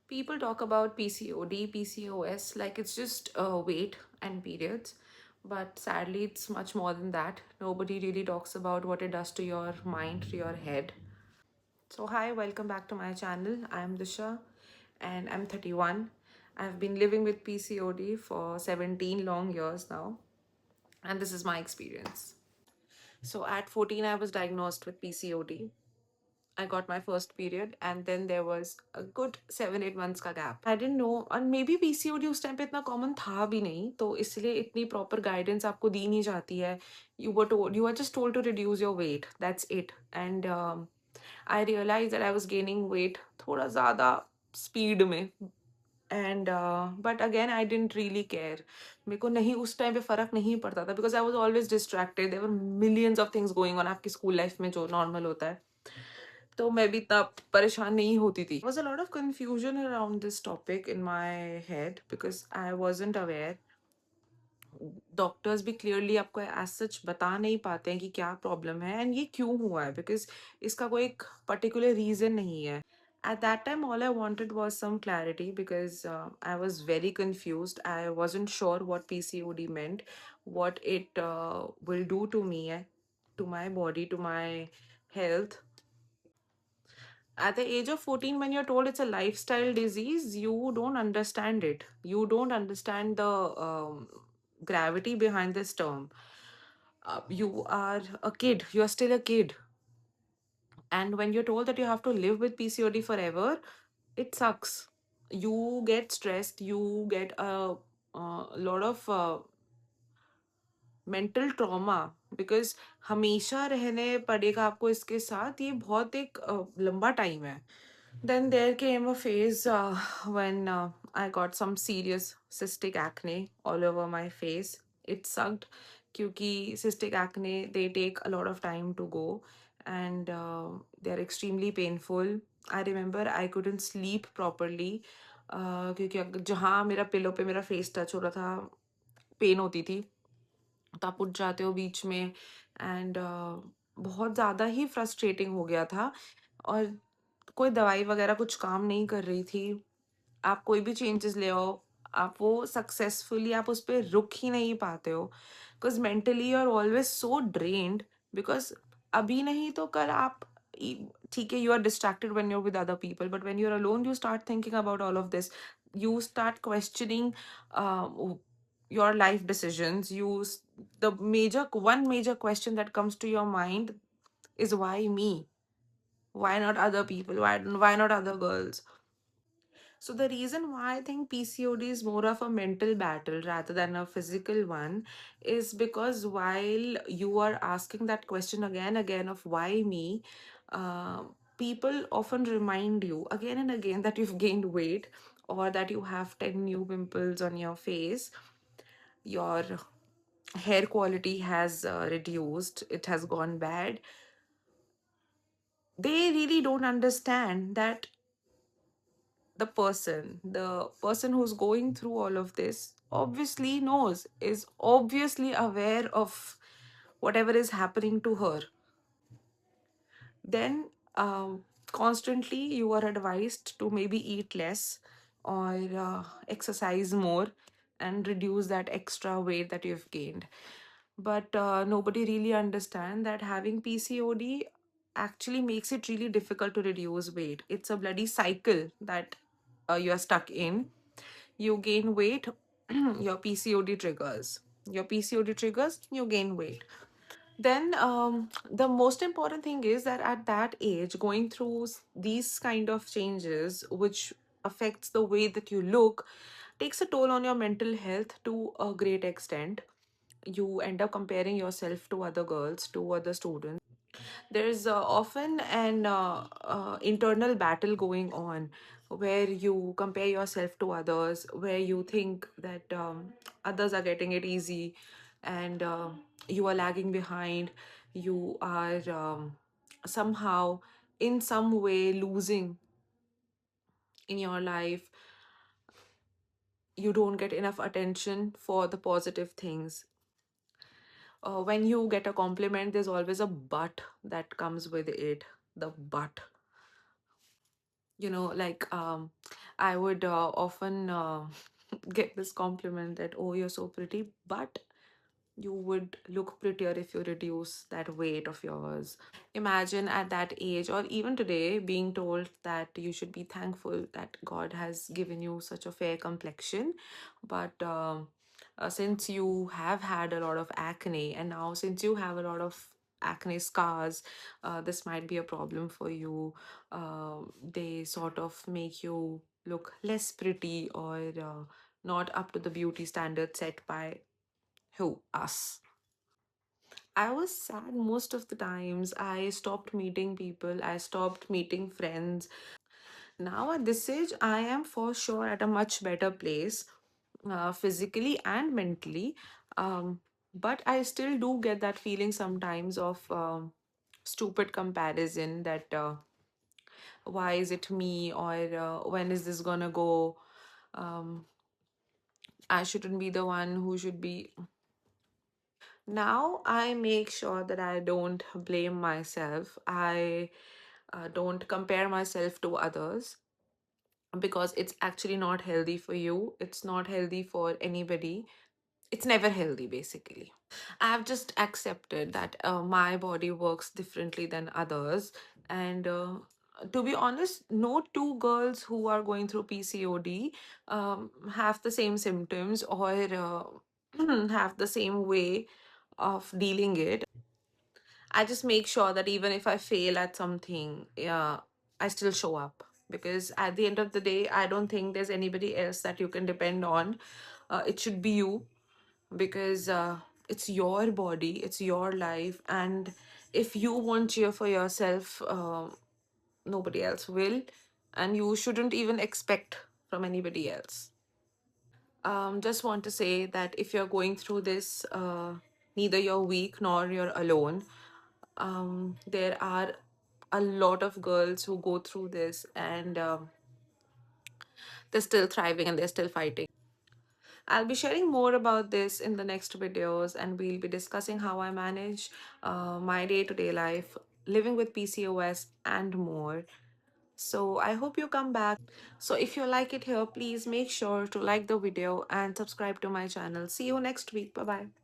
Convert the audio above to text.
People talk about PCOD, PCOS like it's just weight and periods, but sadly, it's much more than that. Nobody really talks about what it does to your mind, to your head. So, hi, welcome back to my channel. I'm Disha and I'm 31. I've been living with PCOD for 17 long years now, and this is my experience. So, at 14, I was diagnosed with PCOD. I got my first period and then there was a good 7-8 months का gap. I didn't know and maybe PCOD उस time पे इतना common था भी नहीं तो इसलिए इतनी proper guidance आपको दी नहीं जाती है. You were just told to reduce your weight. That's it. And I realized that I was gaining weight थोड़ा ज़्यादा speed में. And but again I didn't really care. मेरे को नहीं उस टाइम पे फर्क नहीं पड़ता था because I was always distracted. There were millions of things going on आपकी school life में जो normal होता है. तो मैं भी इतना परेशान नहीं होती थी. Was a lot of confusion around this topic in my head because I wasn't aware. Doctors भी क्लियरली आपको एज सच बता नहीं पाते हैं कि क्या प्रॉब्लम है एंड ये क्यों हुआ है बिकॉज इसका कोई एक पर्टिकुलर रीजन नहीं है. At that time, all I wanted was some clarity because I was very confused. I wasn't sure what PCOD meant, what it will do to me, to my body, to my health. At the age of 14, when you're told it's a lifestyle disease, you don't understand it. You don't understand the gravity behind this term. You are a kid, you are still a kid. And when you're told that you have to live with PCOD forever, it sucks. You get stressed, you get a lot of mental trauma because हमेशा रहने पड़ेगा आपको इसके साथ. ये बहुत एक लंबा टाइम है. Then there came a phase when I got some serious cystic acne all over my face. It sucked because cystic acne, they take a lot of time to go and they're extremely painful. I remember I couldn't sleep properly क्योंकि जहाँ मेरा pillow पे मेरा face touch हो रहा था pen होती थी. तो आप उठ जाते हो बीच में एंड बहुत ज़्यादा ही फ्रस्ट्रेटिंग हो गया था और कोई दवाई वगैरह कुछ काम नहीं कर रही थी. आप कोई भी चेंजेस ले आओ, आप वो सक्सेसफुली आप उस पे रुक ही नहीं पाते हो because mentally you are always so drained because अभी नहीं तो कल आप ठीक है. You are distracted when you are with other people but when you are alone you start thinking about all of this. You start questioning your life decisions. The one major question that comes to your mind is why me? Why not other people? Why not other girls? So the reason why I think PCOD is more of a mental battle rather than a physical one is because while you are asking that question again of why me, people often remind you again and again that you've gained weight or that you have 10 new pimples on your face, your hair quality has reduced, it has gone bad. They really don't understand that the person who's going through all of this obviously knows, is obviously aware of whatever is happening to her. Then constantly you are advised to maybe eat less or exercise more and reduce that extra weight that you've gained. But nobody really understand that having PCOD actually makes it really difficult to reduce weight. It's a bloody cycle that you are stuck in. You gain weight, your PCOD triggers. Your PCOD triggers, you gain weight. Then the most important thing is that at that age, going through these kind of changes, which affects the way that you look, takes a toll on your mental health to a great extent. You end up comparing yourself to other girls, to other students. There's often an internal battle going on where you compare yourself to others, where you think that others are getting it easy and you are lagging behind. You are somehow, in some way, losing in your life. You don't get enough attention for the positive things. When you get a compliment, there's always a but that comes with it. The but, like I would often get this compliment that, oh, you're so pretty, but you would look prettier if you reduce that weight of yours. Imagine at that age, or even today, being told that you should be thankful that God has given you such a fair complexion. But since you have had a lot of acne, and now since you have a lot of acne scars, this might be a problem for you. They sort of make you look less pretty, or not up to the beauty standard set by who? Us. I was sad most of the times. I stopped meeting people, I stopped meeting friends. Now, at this age, I am for sure at a much better place, physically and mentally. But I still do get that feeling sometimes of stupid comparison that why is it me, or when is this gonna go? Um, I shouldn't be the one who should be. Now I make sure that I don't blame myself. I don't compare myself to others, because it's actually not healthy for you. It's not healthy for anybody. It's never healthy, basically. I've just accepted that my body works differently than others. And to be honest, no two girls who are going through PCOD have the same symptoms, or have the same way of dealing it. I just make sure that even if I fail at something, yeah, I still show up. Because at the end of the day, I don't think there's anybody else that you can depend on. It should be you, because it's your body, it's your life, and if you won't cheer for yourself, nobody else will, and you shouldn't even expect from anybody else. Just want to say that if you're going through this, neither you're weak nor you're alone. There are a lot of girls who go through this, and they're still thriving and they're still fighting. I'll be sharing more about this in the next videos, and we'll be discussing how I manage my day to day life, living with PCOS, and more. So I hope you come back. So if you like it here, please make sure to like the video and subscribe to my channel. See you next week. Bye bye.